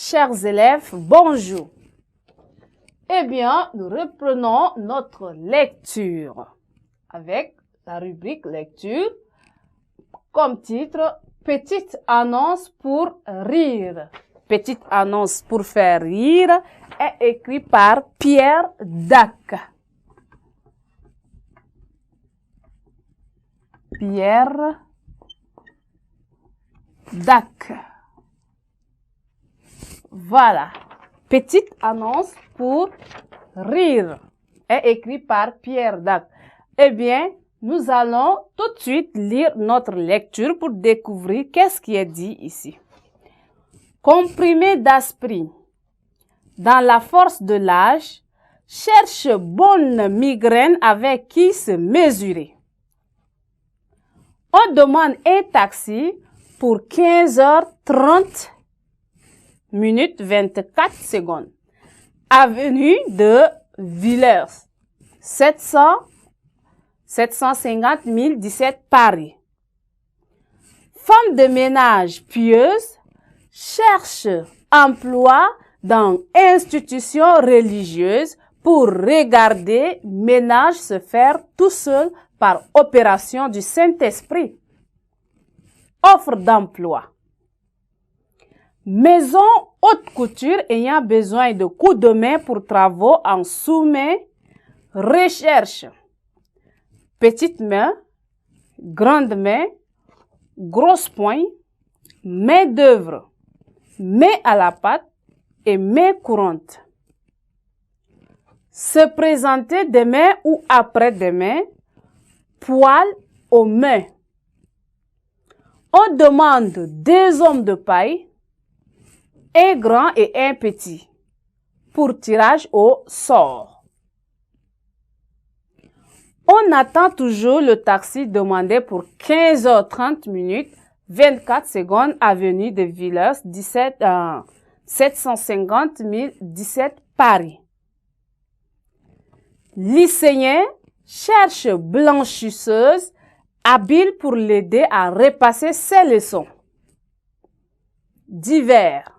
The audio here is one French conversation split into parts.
Chers élèves, bonjour. Eh bien, nous reprenons notre lecture avec la rubrique lecture comme titre « Petite annonce pour rire ». Petite annonce pour faire rire est écrit par Pierre Dac. Pierre Dac. Voilà. Petite annonce pour rire est écrit par Pierre Dac. Eh bien, nous allons tout de suite lire notre lecture pour découvrir qu'est-ce qui est dit ici. Comprimé d'aspirine. Dans la force de l'âge, cherche bonne migraine avec qui se mesurer. On demande un taxi pour 15h30 minutes 24 secondes. Avenue de Villers, 750 017 Paris. Femme de ménage pieuse cherche emploi dans institution religieuse pour regarder ménage se faire tout seul par opération du Saint-Esprit. Offre d'emploi. Maison haute couture ayant besoin de coups de main pour travaux en sous-main. Recherche. Petite main, grande main, grosse poigne, main d'œuvre, main à la pâte et main courante. Se présenter demain ou après-demain, poil aux mains. On demande 2 hommes de paille, un grand et un petit, pour tirage au sort. On attend toujours le taxi demandé pour 15h30 minutes 24 secondes avenue de Villers, 750 017 Paris. Lycéen cherche blanchisseuse habile pour l'aider à repasser ses leçons. Divers.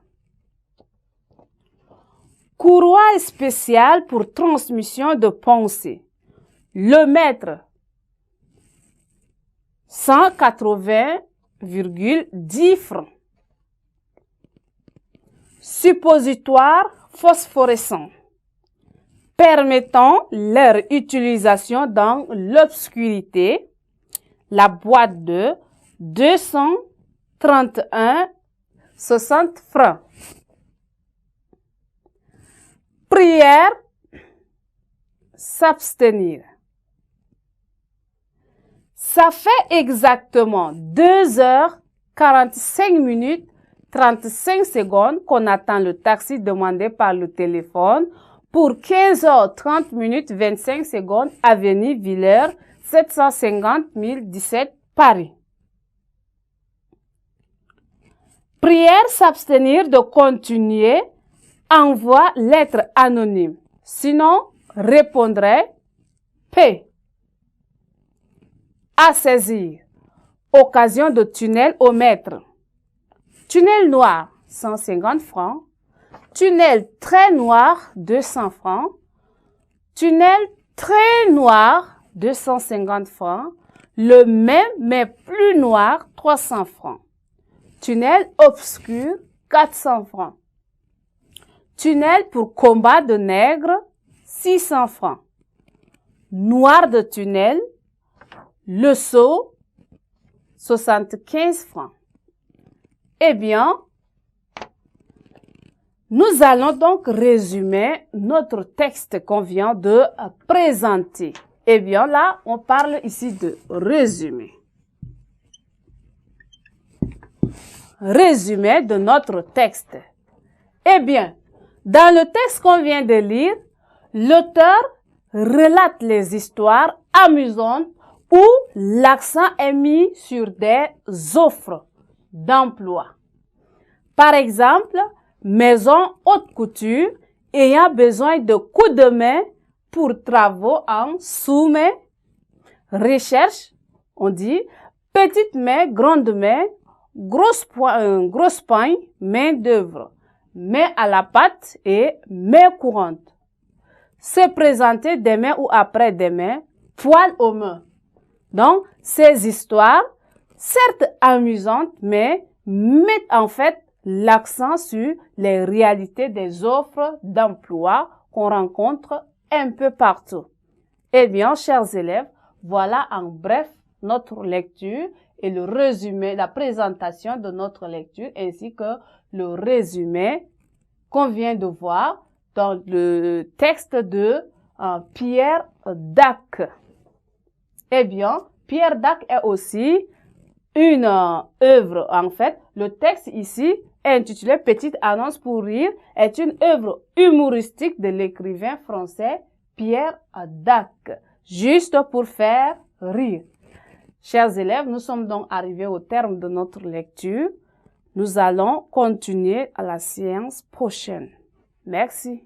Courroie spécial pour transmission de pensée. Le mètre 180,10 francs. Suppositoire phosphorescent permettant leur utilisation dans l'obscurité. La boîte de 231,60 francs. Prière, s'abstenir. Ça fait exactement 2h45 minutes 35 secondes qu'on attend le taxi demandé par le téléphone pour 15h30 minutes 25 secondes avenue Villers, 750 017 Paris. Prière s'abstenir de continuer. Envoie lettre anonyme. Sinon, répondrait P. À saisir. Occasion de tunnel au mètre. Tunnel noir, 150 francs. Tunnel très noir, 200 francs. Tunnel très noir, 250 francs. Le même mais plus noir, 300 francs. Tunnel obscur, 400 francs. Tunnel pour combat de nègres, 600 francs. Noir de tunnel, le seau, 75 francs. Eh bien, nous allons donc résumer notre texte qu'on vient de présenter. Eh bien, là, on parle ici de résumé. Résumé de notre texte. Eh bien, dans le texte qu'on vient de lire, l'auteur relate les histoires amusantes où l'accent est mis sur des offres d'emploi. Par exemple, maison haute couture ayant besoin de coups de main pour travaux en sous-main. Recherche, on dit petite main, grande main, grosse poigne, main d'œuvre. main à la pâte et main courante. Se présenter demain ou après-demain, poil aux mains. Donc, ces histoires, certes amusantes, mais mettent en fait l'accent sur les réalités des offres d'emploi qu'on rencontre un peu partout. Eh bien, chers élèves, voilà en bref notre lecture et le résumé, la présentation de notre lecture ainsi que le résumé qu'on vient de voir dans le texte de Pierre Dac. Eh bien, Pierre Dac est aussi une œuvre. En fait, le texte ici, intitulé Petite annonce pour rire, est une œuvre humoristique de l'écrivain français Pierre Dac, juste pour faire rire. Chers élèves, nous sommes donc arrivés au terme de notre lecture. Nous allons continuer à la séance prochaine. Merci.